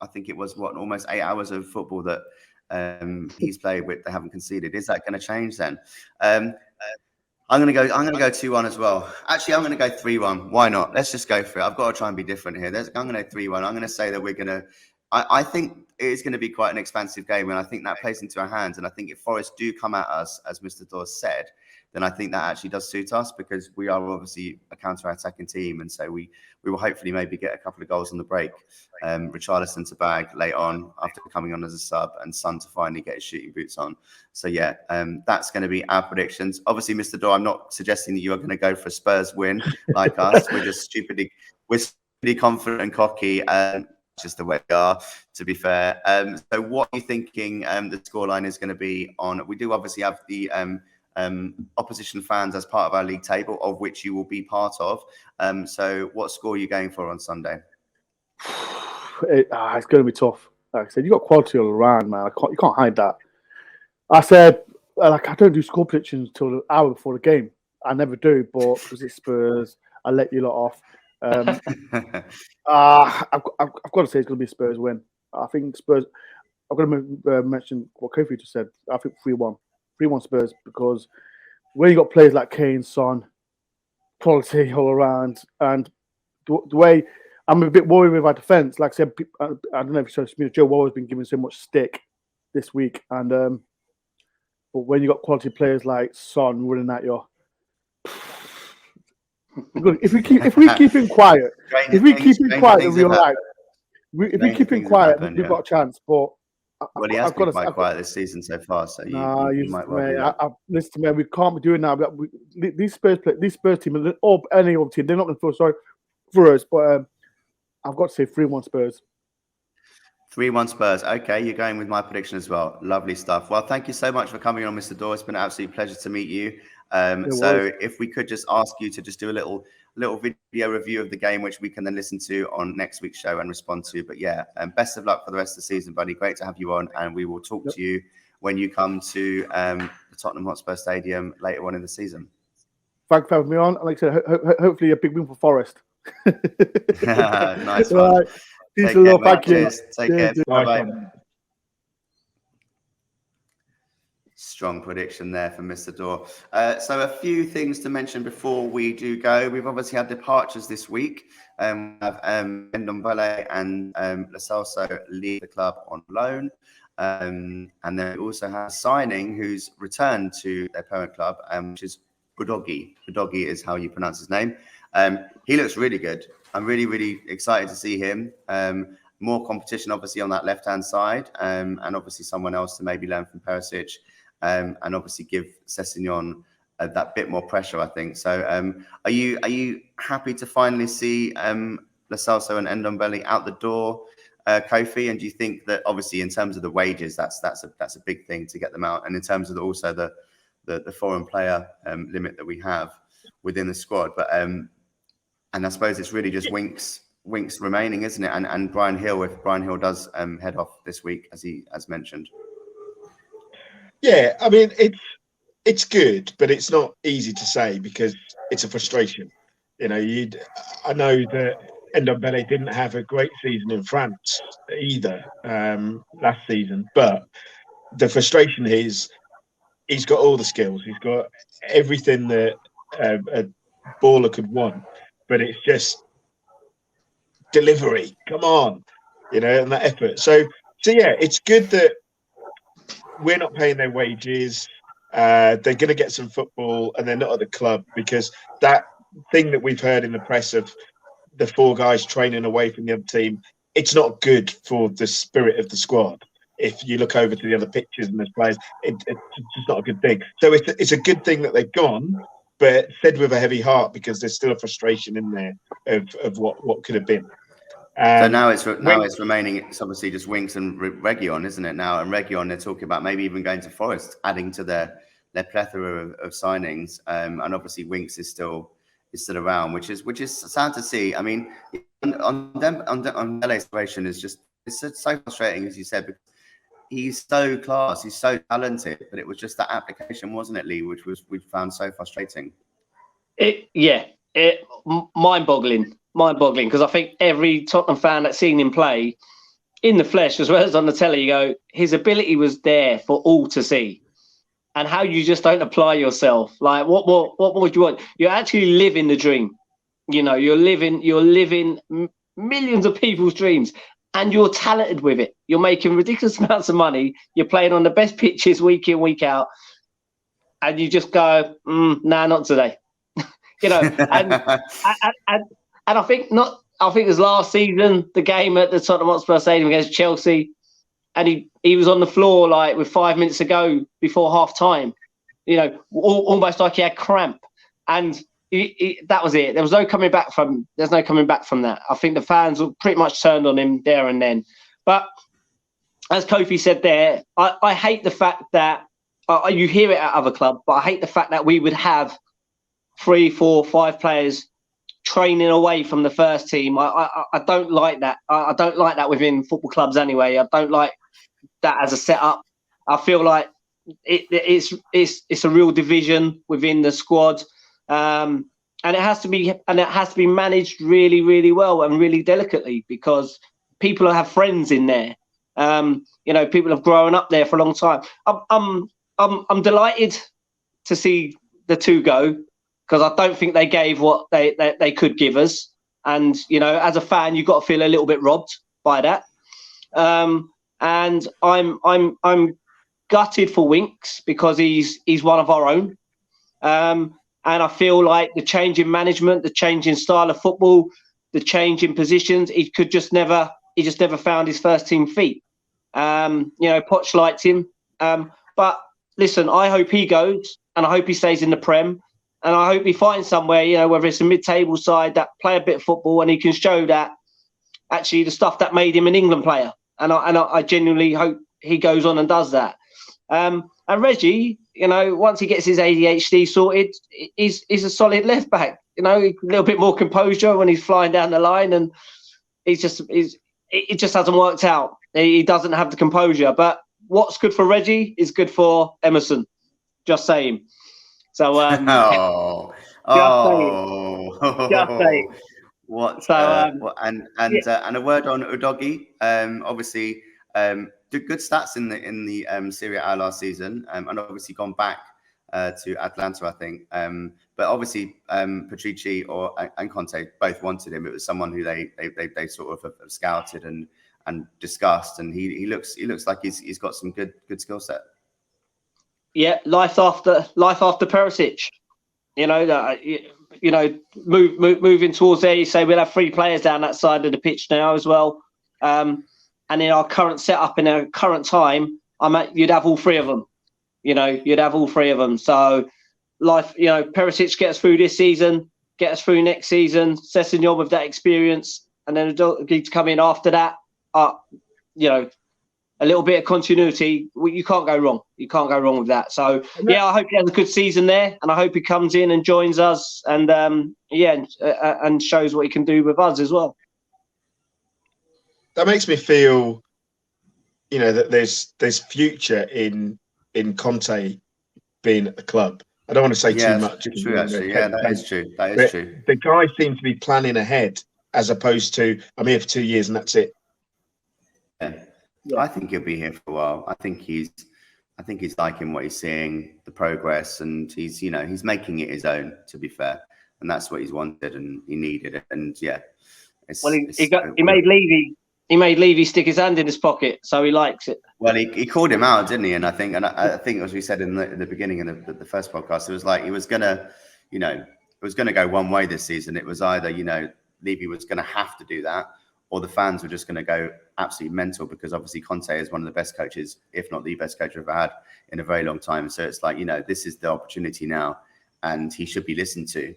I think it was almost 8 hours of football that he's played with, they haven't conceded. Is that going to change then? I'm gonna go 2-1 as well. Actually, I'm gonna go 3-1. Why not? Let's just go for it. I've got to try and be different here. I'm gonna go 3-1. I'm gonna say that I think it is going to be quite an expansive game, and I think that plays into our hands. And I think if Forest do come at us, as Mr. Dawes said, then I think that actually does suit us, because we are obviously a counter-attacking team, and so we will hopefully maybe get a couple of goals on the break. Richarlison to bag late on after coming on as a sub, and Son to finally get his shooting boots on. So yeah, that's going to be our predictions. Obviously, Mr. Dorr, I'm not suggesting that you are going to go for a Spurs win like us. We're just stupidly confident and cocky. Just the way we are, to be fair. So what are you thinking the scoreline is going to be on? We do obviously have the opposition fans as part of our league table, of which you will be part of. So what score are you going for on Sunday? It's going to be tough. Like I said, you got quality all around, man. You can't hide that. I said, I don't do score predictions until an hour before the game. I never do, but because it's Spurs, I let you lot off. I've got to say it's going to be a Spurs win. I think Spurs. I'm going to mention what Kofi just said. I think 3-1 Spurs, because when you got players like Kane, Son, quality all around, and the way I'm a bit worried with our defense. Like I said, I don't know if you saw, Joe Wall has been given so much stick this week, and but when you got quality players like Son running at you. If we keep him quiet, in real life, if we keep him quiet, we've got a chance. But he has been quite quiet this season so far. So you might well. Listen to me, we can't be doing that. These Spurs team, or any other team, they're not going to feel sorry for us. But I've got to say 3-1 Spurs. 3-1 Spurs. Okay, you're going with my prediction as well. Lovely stuff. Well, thank you so much for coming on, Mr. Dorr. It's been an absolute pleasure to meet you. So if we could just ask you to just do a little video review of the game, which we can then listen to on next week's show and respond to. But yeah, best of luck for the rest of the season, buddy. Great to have you on, and we will talk to you when you come to the Tottenham Hotspur Stadium later on in the season. Thanks for having me on. Like I said, hopefully a big win for Forest. Nice one. Right. Peace Take and care, love. mate. Thank you. Cheers. Take care. Nice Bye-bye. one. Strong prediction there from Mr. Dorr. So a few things to mention before we do go. We've obviously had departures this week. We have Ndombele and Lo Celso leave the club on loan. And then we also have a signing who's returned to their parent club, which is Udogie. Udogie is how you pronounce his name. He looks really good. I'm really, really excited to see him. More competition, obviously, on that left-hand side, and obviously someone else to maybe learn from Perisic. And obviously give Sessegnon that bit more pressure, I think. So are you happy to finally see Lo Celso and Ndombele out the door, Kofi? And do you think that obviously in terms of the wages, that's a big thing to get them out, and in terms of also the foreign player limit that we have within the squad, but and I suppose it's really just Winks remaining, isn't it? And Brian Hill, if Brian Hill does head off this week, as mentioned. Yeah, I mean it's good, but it's not easy to say because it's a frustration. You know, I know that Ndombele didn't have a great season in France either last season, but the frustration is he's got all the skills, he's got everything that a baller could want, but it's just delivery. Come on, you know, and that effort. So yeah, it's good that we're not paying their wages. They're going to get some football, and they're not at the club, because that thing that we've heard in the press of the four guys training away from the other team, it's not good for the spirit of the squad. If you look over to the other pictures and there's players, it's just not a good thing. So it's a good thing that they've gone, but said with a heavy heart, because there's still a frustration in there of what could have been. So now it's remaining. It's obviously just Winks and Reguilon, isn't it now? And Reguilon, they're talking about maybe even going to Forest, adding to their plethora of signings. And obviously Winks is still around, which is sad to see. I mean, on Dembele's situation is just so frustrating, as you said, because he's so class, he's so talented, but it was just that application, wasn't it, Lee? Which we found so frustrating. Mind-boggling, because I think every Tottenham fan that's seen him play in the flesh as well as on the telly, you go, his ability was there for all to see. And how you just don't apply yourself. Like, what would you want? You're actually living the dream. You know, you're living millions of people's dreams, and you're talented with it. You're making ridiculous amounts of money. You're playing on the best pitches week in, week out, and you just go, nah, not today. You know, and I think it was last season, the game at the Tottenham Hotspur Stadium against Chelsea, and he was on the floor like with 5 minutes to go before half time, you know, almost like he had cramp, and that was it. There's no coming back from that. I think the fans were pretty much turned on him there and then. But as Kofi said there, I hate the fact that you hear it at other clubs, but I hate the fact that we would have 3, 4, 5 players training away from the first team. I don't like that. I don't like that within football clubs anyway. I don't like that as a setup. I feel like it's a real division within the squad, and it has to be managed really, really well and really delicately, because people have friends in there. You know, people have grown up there for a long time. I'm delighted to see the two go, because I don't think they gave what they could give us. And, you know, as a fan, you've got to feel a little bit robbed by that. And I'm gutted for Winks, because he's one of our own. And I feel like the change in management, the change in style of football, the change in positions, he just never found his first team feet. You know, Poch liked him. But listen, I hope he goes, and I hope he stays in the Prem. And I hope he finds somewhere, you know, whether it's a mid-table side that play a bit of football, and he can show that actually the stuff that made him an England player. And I genuinely hope he goes on and does that. And Reggie, you know, once he gets his ADHD sorted, he's a solid left back. You know, a little bit more composure when he's flying down the line, and it just hasn't worked out. He doesn't have the composure. But what's good for Reggie is good for Emerson. Just saying. So Oh, just saying. Just saying. oh, what? So And a word on Udogi. Obviously, did good stats in the Serie A last season, and obviously gone back to Atlanta, I think. But obviously, Patrici and Conte both wanted him. It was someone who they sort of have scouted and discussed, and he looks like he's got some good skill set. yeah, life after Perisic. Moving towards there. You say we'll have 3 players down that side of the pitch now as well. And in our current setup, in our current time, you'd have all 3 of them. You'd have all 3 of them. So, Perisic get us through this season, get us through next season. Sessegnon with that experience, and then Udogi to come in after that. A little bit of continuity. You can't go wrong. You can't go wrong with that. So, yeah, I hope he has a good season there, and I hope he comes in and joins us, and and shows what he can do with us as well. That makes me feel, that there's future in Conte being at the club. I don't want to say too much. It's true, actually. Yeah, that is true. That is true. The guy seems to be planning ahead, as opposed to I'm here for 2 years and that's it. Yeah. I think he'll be here for a while. I think he's liking what he's seeing, the progress, and he's making it his own, to be fair. And that's what he's wanted and he needed it. And yeah. He made Levy stick his hand in his pocket, so he likes it. Well, he called him out, didn't he? And I think as we said in the beginning of the first podcast, it was like he was gonna go one way this season. It was either, Levy was gonna have to do that, or the fans were just going to go absolutely mental, because obviously Conte is one of the best coaches, if not the best coach we've ever had in a very long time. So it's like, this is the opportunity now, and he should be listened to,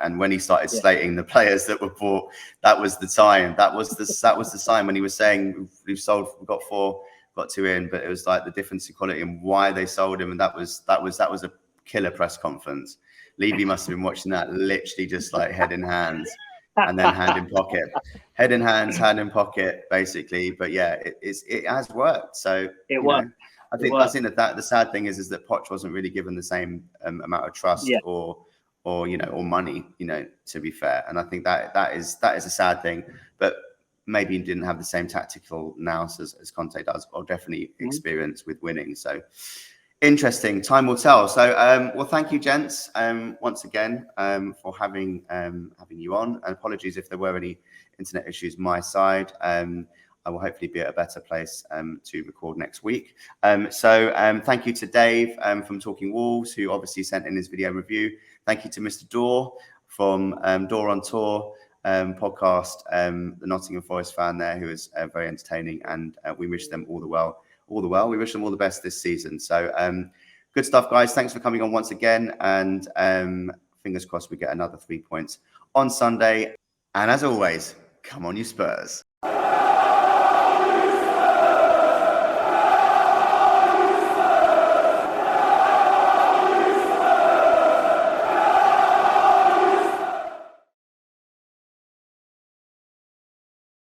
and when he started slating the players that were bought, that was the time. That was the sign when he was saying we've got 4, got 2 in, but it was like the difference in quality and why they sold him. And that was a killer press conference. Levy must have been watching that literally just like head in hands. And then hand in pocket, head in hands, hand in pocket, basically. But yeah, it has worked. So it worked. I think that the sad thing is that Poch wasn't really given the same amount of trust or money, to be fair. And I think that is a sad thing. But maybe he didn't have the same tactical nous as Conte does, or definitely experience with winning. So interesting. Time will tell. So, well, thank you, gents, once again, for having you on. And apologies if there were any internet issues my side. I will hopefully be at a better place to record next week. So thank you to Dave from Talking Wolves, who obviously sent in his video review. Thank you to Mr. Dor from Dor on Tour podcast, the Nottingham Forest fan there, who is very entertaining, and we wish them all the well. We wish them all the best this season. So good stuff, guys. Thanks for coming on once again. And fingers crossed we get another 3 points on Sunday. And as always, come on, you Spurs.